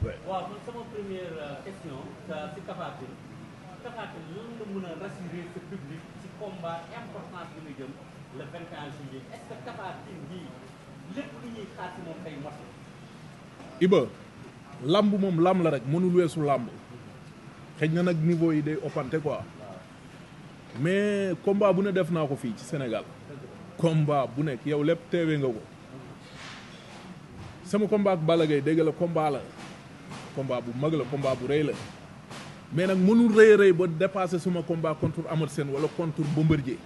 waaw man sama première question si Tapha Tine lan nga mën a rassurer ce public ci combat importance bi ñu jëm le 21 juillet est-ce que Tapha Tine bii lépp lu ñuy xaar ci moom tey mot. Iba lamb moom lamb la rek mënul weesu lamb xëy na nag niveau yi day oppante quoi mais combat bu ne def naa ko fii ci Sénégal combat bu nekk yow lépp teewee nga ko sama combat ak Balla Gaye dégg la combat bu mag la combat bu rëy la mais nag mënul rëy ba dépasser suma combat contre Amadou Sène wala contre Bombardier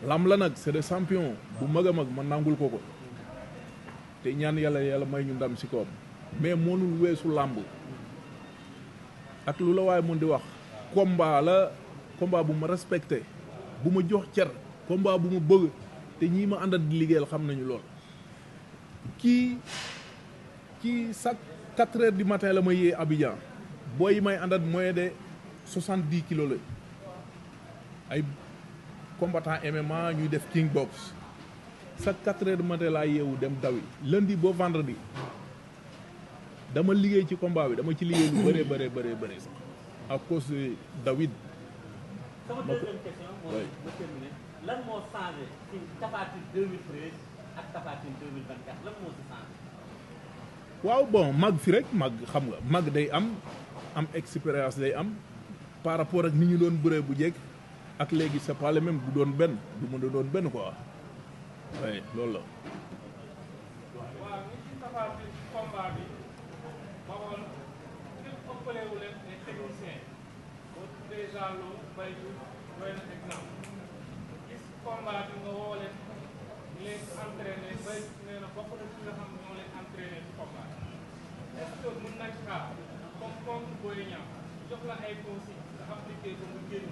lamb la nag c'est des champions bu mag a mag ma nangul ko te ñaan yàlla may ñu ndam si koom mais mënul weesu lamb ak lu la waaye mën di wax combat bu ma respecté bu ma jox cer combat bu ma bëgg te ñii ma àndat di liggéeyal xam nañu lool kii chaque 4 heures du matin la ma yee Abidjan booy yi may àndat moyen de 70 kilos la ay combattant MMA ñuy def king box chaque 4 heures du matin laa yeewu dem dawi lundi ba vendredi dama liggéey ci combat bi dama ci liggéey lu bëree sax à cause de David. sama deuxième question mooy ma terminer lan moo changé ci Tapha Tine 2013 ak Tapha Tine 2024 lan moo si changé. waaw bon mag fi rek mag xam nga mag day am expérience day am par rapport ak ni ñu doon bëree bu jekk ak léegi c'est pas le même du doon benn du mën a doon benn quoi oui loolu la. waaw ñi ci Tapha Tine combat bi ma woon képp ëppalewu leen les techniciens boo tuddee Jallo Mbaye Diouf doy na exemple gis combat bi nga woo leen ñu leen entraîné Mbaye nee na bokk na ci nga xam ñoo leen entraîné ci combat est-ce que mën nañ xaar comme contre Boy Niang jox la ay consignes nga appliqué ko nga génn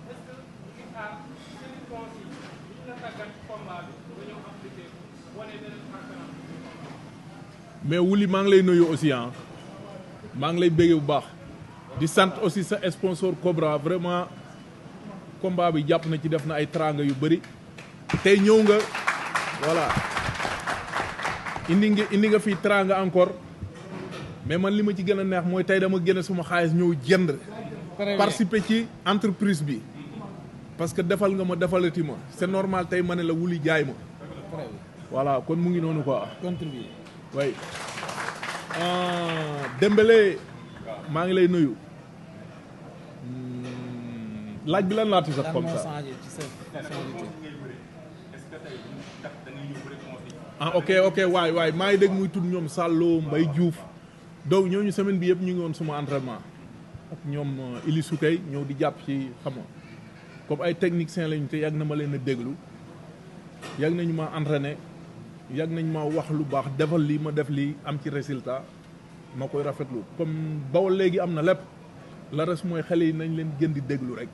est-ce que ñu ngi xaar seen consignes yi ñu la tàggat ci combat bi nga ñëw appliqué ko wane beneen xarkanam ci combat. mais Wuli maa ngi lay nuyu aussi maa ngi lay béggee bu baax di sant aussi sa sponsor Cobra vraiment combat bi jàpp na ci def na ay tranga yu bëri tey ñëw nga voilà indi nga fii tranga encore mais man li ma ci gën a neex mooy tey dama génne suma xaalis ñëw jënd participer ci entreprise bi parce que defal nga ma defalati ma c'est normal tey ma ne la Wuli jaay ma voilà kon mu ngi noonu quoi contribuer way Dembélé maa ngi lay nuyu laaj bi lan laati sax comme ça ok waay maa ngi dégg muy tudd ñoom Sallo Mbaye Diouf donc ñooñu semaine bi yëpp ñu ngi woon suma entraînement ak ñoom Ili Soukay ñëw di jàpp ci xam nga comme ay techniciens lañu te yàgg na ma leen a déglu yàgg nañu ma entraîné yàgg nañ ma wax lu baax defal lii ma def lii am ci résultat ma koy rafetlu comme Bawol léegi am na lépp la res mooy xale yi nañ leen gën di déglu rek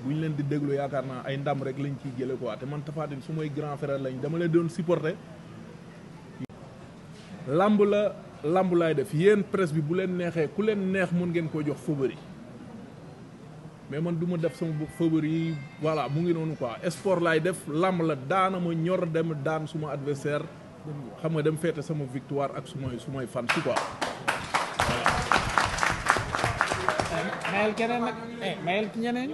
bu ñu leen di déglu yaakaar naa ay ndam rek lañ ciy jële quoi te man Tapha Tine su may grand frère lañ dama leen doon supporter. lamb laay def yéen presse bi bu leen neexee ku leen neex mun ngeen koo jox favori mais man du ma def sama favori yi voilà mu ngi noonu quoi sport laay def lamb la daana ma ñor dem daan suma adversaire xam nga dem feete sama victoire ak sumay fan si quoi mayel keneen nag mayel ki ñeneen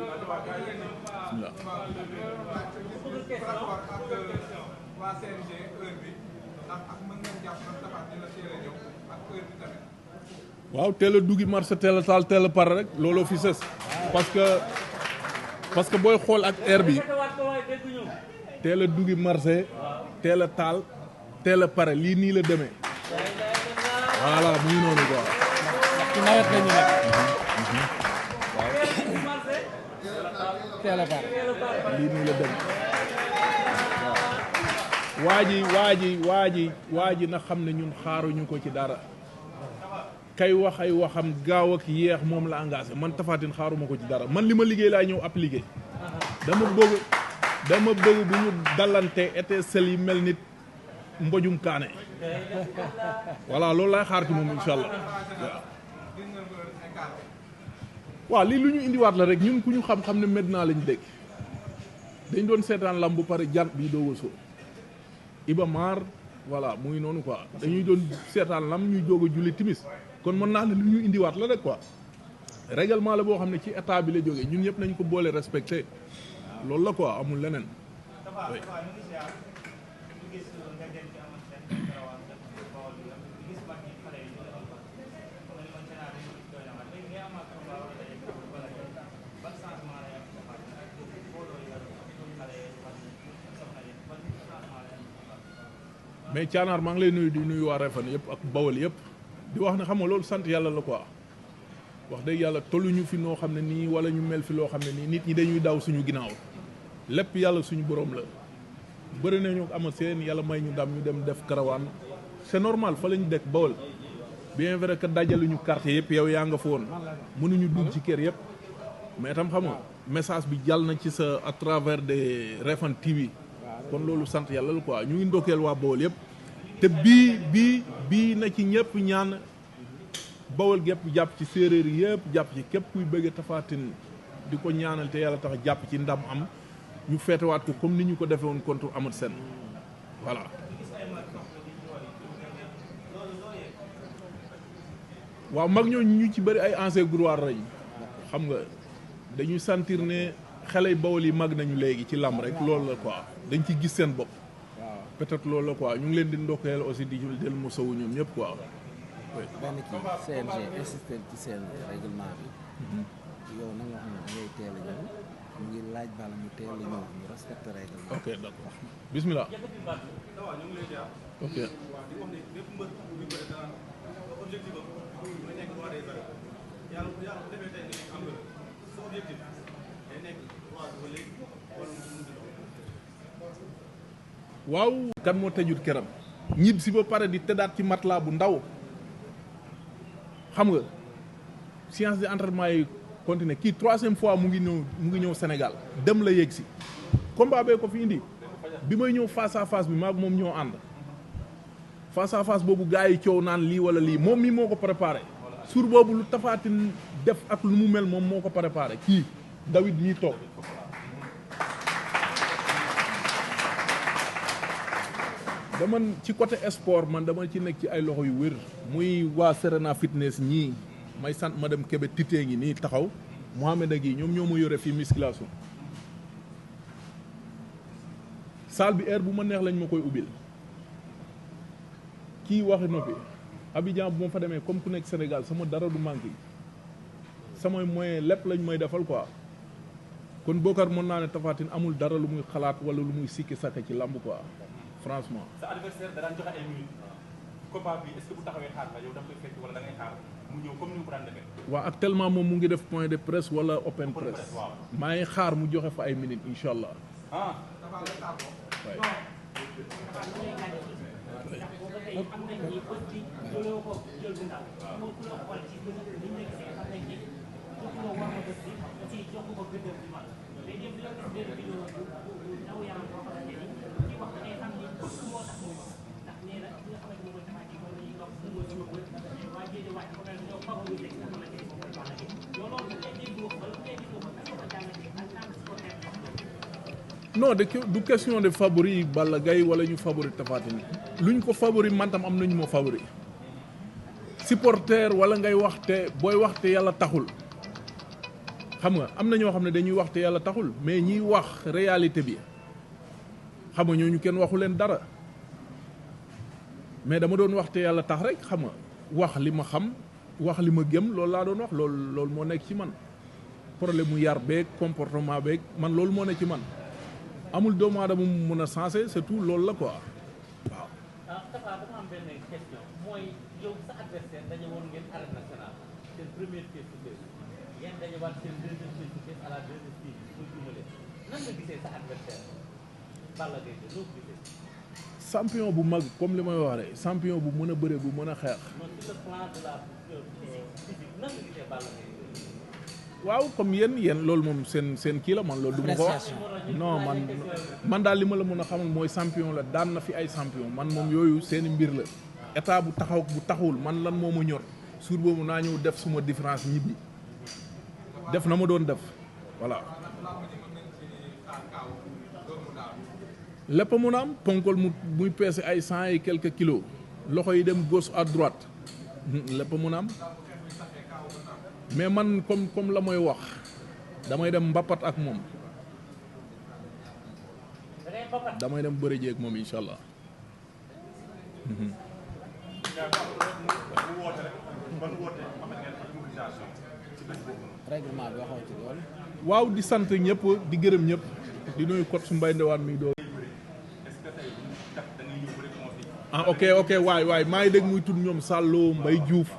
waaw teel a duggi marché teel a taal teel a pare rek looloo fi sës parce que booy xool ak air bi teel a duggi marché teel a taal teel a pare lii nii la demee voilà mu ngi noonu quoi. ci nawet la ñu nekk. teel a pare. lii nii la demee waa ji na xam ne ñun xaaruñu ko ci dara. kay wax ay waxam gaaw ak yeex moom la engagé man Tapha Tine xaaruma ko ci dara man li ma liggéey laa ñëw appliqué dama bëgg bu ñu dalante étincelle yi mel nit mbojum kaane voilà loolu laay xaar ci moom insha allah waaw lii lu ñu indiwaat la rek ñun ku ñu xam-xam ne Medina lañ dégg dañ doon seetaan lamb bu pare jant bi dooga soo Iba Mar voilà muy noonu quoi dañuy doon seetaan lam ñuy jóg a julli timis kon mën naa ne lu ñu indiwaat la rek quoi règlement la boo xam ne ci état bi la jógee ñun ñëpp nañ ko boole respecté loolu la quoi amul leneen. mais Thianar maa ngi lay nuyu di nuyu waa Refane yëpp ak Bawol yëpp di wax ne xam nga loolu sant yàlla la quoi wax dëgg yàlla tolluñu fi noo xam ne nii wala ñu mel fi loo xam ne nii nit ñi dañuy daw suñu ginnaaw lépp yàlla suñu borom la bëri nañu ama seen yàlla may ñu ndam ñu dem def karawaan c'est normal fa la ñu dekk Bawol bien vrai que dajaluñu quartier yëpp yow yaa nga fa woon mënuñu dugg ci kër yëpp mais tam xam nga message bi jàll na ci sa à travers des Refane TV kon loolu sant yàlla la quoi ñu ngi ndokkeel waa Bawol yëpp te bii na ci ñëpp ñaan Bawol gépp jàpp ci séeréer yëpp jàpp ci képp kuy bëgg Tapha Tine di ko ñaanal te yàlla tax jàpp ci ndam am ñu feetewaat ko comme ni ñu ko defee woon contre Amadou Sène voilà. waaw mag ñooñu ñu ci bëri ay ancien gloire lañ xam nga dañuy sentir ne xale Bawol yi mag nañu léegi ci làmb rek loolu la quoi dañ ci gis seen bopp. peut-être loolu la quoi ñu ngi leen di ndokkeel aussi di del mosawu ñoom ñëpp quoi. benn kii CNG insisté ci seen règlement bi. yow na nga xam ne ngay teel a ñëw ñu ngi laaj bala mu teel a ñëw ñu respecté règlement. ok d'accord bismillah. ok. waaw kan moo tëjut këram ñib si ba pare di tëddaat ci matelas bu ndaw xam nga séance d'entraînement yi continué kii 3e fois mu ngi ñëw Sénégal dem la yegg si combat bee ko fi indi bi may ñëw face à face bi maag moom ñoo ànd face à face boobu gars yi coow naan lii wala lii moom mii moo ko préparé sur boobu lu Tapha Tine def ak lu mu mel moom moo ko préparé kii David ñii toog dama ci côté sport man dama ci nekk ci ay loxo yu wér muy waa Serena Fitness ñii may sant madame Kébé Tité ngi nii taxaw Mohamed ak yi ñoom ñoo ma yore fii musculation salle bi heure bu ma neex lañ ma koy ubbil kii waxi noppi Abidjan bu ma fa demee comme ku nekk Sénégal sama dara du manqué samay moyen lépp lañ may defal quoi kon Bokar mën naa ne Tapha Tine amul dara lu muy xalaat wala lu muy sikki sàkk ci làmb quoi franchement. sa adversaire da daan joxe ay minutes combat bi est-ce que bu taxawee xaar la yow da nga koy fekk wala da ngay xaar mu ñëw comme ni mu ko daan defee. waaw actuellement moom mu ngi def point de presse wala open presse. maa ngi xaar mu joxe fa ay minutes incha allah. ah. non du question de favori Balla Gaye wala ñu favori Tapha Tine luñ ko favori man tam am nañu ma favori supporter wala ngay waxte booy waxte yàlla taxul xam nga am na ñoo xam ne dañuy waxte yàlla taxul mais ñiy wax réalité bi xam nga ñooñu kenn waxu leen dara mais dama doon waxte yàlla tax rek xam nga wax li ma xam wax li ma gëm loolu laa doon wax loolu moo nekk ci man problème mu yar beeg comportement beeg man loolu moo nekk ci man amul doomu aadama mu mën a sensé c'est tout loolu la quoi waaw. Tapha dafa am benn question mooy yow sa adversaire dañu woon ngeen arène nationale seen première face to face ngeen dañewaat seen deuxième face to face à la deuxième stage bi ko jumalee nan nga gisee sa adversaire Balla Gaye de loo ko gisee. champion bu mag comme li may wax rek champion bu mën a bëre bu mën a xeex. non sur le plan de la physique nan nga gisee Balla Gaye. waaw comme yéen loolu moom seen kii la man loolu du ma ko wax non man daal li ma la mën a xamal mooy champion la daan na fi ay champion man moom yooyu seeni mbir la état bu taxawul man lan moo ma ñor suur boobu naa ñëw def suma différence ñibbi def na ma doon def voilà lépp mun a am ponkol muy peese ay 100 et quelques kilos loxo yi dem gauche à droite lépp mun a am mais man comme la mooy wax damay dem mbappat ak moom damay dem bëre jeeg moom incha allah. règlement bi waxoo ci loolu. waaw di sant ñëpp di gërëm ñëpp di nuyu coach su Mbaye Ndewane mi doo. ah ok waay maa ngi dégg muy tudd ñoom Sallo Mbaye Diouf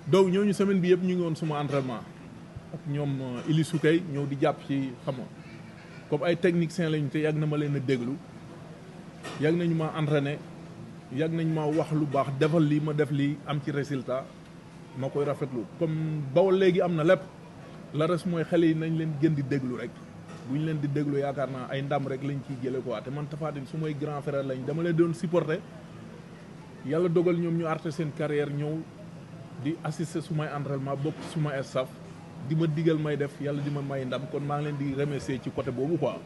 donc ñooñu semaine bi yëpp ñu ngi woon suma entraînement ak ñoom Ili Soukay ñëw di jàpp ci xam nga comme ay techniciens lañu te yàgg na ma leen a déglu yàgg nañu ma entraîné yàgg nañu ma wax lu baax defal lii ma def lii am ci résultat ma koy rafetlu comme Bawol léegi am na lépp la res mooy xale yi nañ leen gën di déglu rek bu ñu leen di déglu yaakaar naa ay ndam rek lañ ciy jële quoi te man Tapha Tine su may grand frère lañ dama leen doon supporter yàlla dogal ñoom ñu arrêté seen carrière ñëw di assister su may entraînement bokk su ma staff di ma digal may def yàlla di ma may ndam kon maa ngi leen di remercier ci côté boobu quoi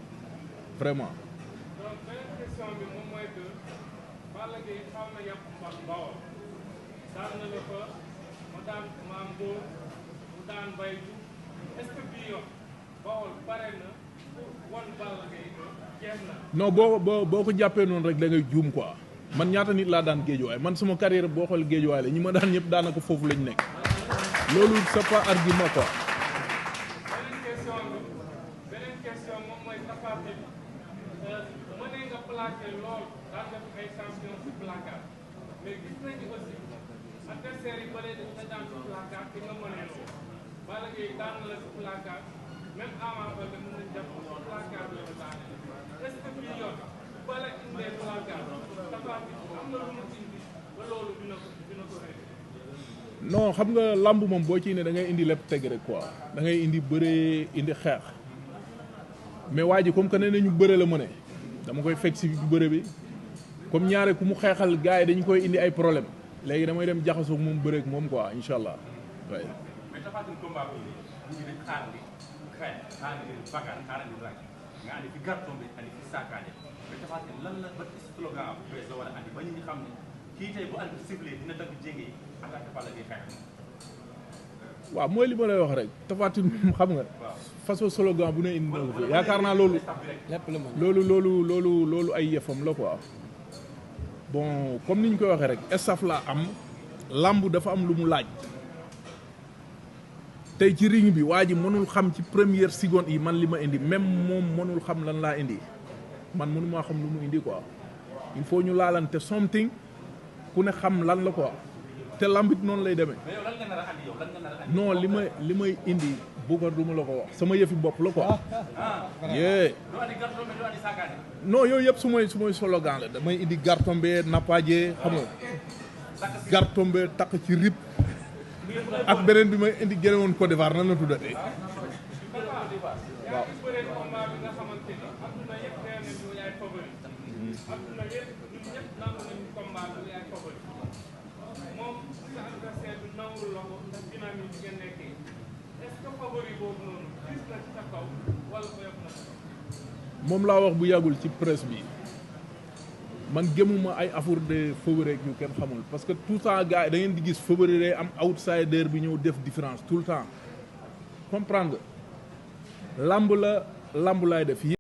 vraiment. donc beneen question bi moom mooy que Balla Gaye xaw na yàpp mbax Bawol daan na la fa mu daan maam Góor mu daan Mbaye Diouf est-ce que bii yoon Bawol pare na won Balla Gaye jeex na. non boo ko jàppee noonu rek da ngay juum quoi man ñaata nit laa daan géejuwaay man sama carrière boo xool géejuwaay la ñi ma daan ñëpp daanaka foofu lañ nekk loolu c'est pas argument quoi. beneen question moom mooy Tapha Tine mënee nga plaqué lool daan def ay champion si placard mais gis nañu aussi adversaire yi bële dañ la daan si placard te nga mënee lool Balla Gaye daan na la si placard même avant ba mën nañ jàpp si placard la la daane est-ce que bii yoon bala indee placard Tapha Tine am na lu mu indi ba loolu dina ko rëy. non xam nga lamb moom boo ciy ne da ngay indi lépp teg rek quoi da ngay indi bëree indi xeex mais waa ji comme que nee nañu bëre la mëne dama koy fekk si bëre bi comme ñaare ku mu xeexal gars yi dañu koy indi ay problème léegi damay dem jaxasoo moom bëre ak moom quoi incha allah waaye. mais Tapha Tine combat bi ñu ngi xaar di xeex xaar di bagarre xaar di ràcc nga andi fi garton bi andi fi saakaane mais Tapha Tine lan la ba slogan bu bees la war a andi ba ñu ngi xam ne kii tey bu andi ciblé dina dagg jénge attaque Balla Gaye xeex. waaw mooy li ma lay wax rek Tapha Tine moom xam nga façon slogan bu ne indi na ko fi yaakaar naa loolu lépp la mën. loolu ay yëfam la quoi bon comme ni ñu koy waxee rek staff laa am lamb dafa am lu mu laaj tey ci ring bi waa ji mënul xam ci première seconde yi man li ma indi même moom mënul xam lan laa indi man mënu maa xam lu mu indi quoi il faut ñu laalante something ku ne xam lan la quoi te lambit noonu lay demee. mais yow lan nga nar a andi yow lan nga nar a andi. non li may indi Boucar du ma la ko wax sama yëfi bopp la quoi. yee. doo andi garton mais doo andi saakaane. non yooyu yëpp su may slogan la damay indi gartombe nappaje xam nga gartombe takk ci rip ak beneen bi may indi génne woon Côte d'Ivoire nan la tuddatee. waaw. moom laa wax bu yàggul ci presse bi man gëmuma ay affaire de favori yu kenn xamul parce que tout le temps gars yi da ngeen di gis favori day am outsider bi ñëw def différence tout le temps comprendre lamb la lamb laay def.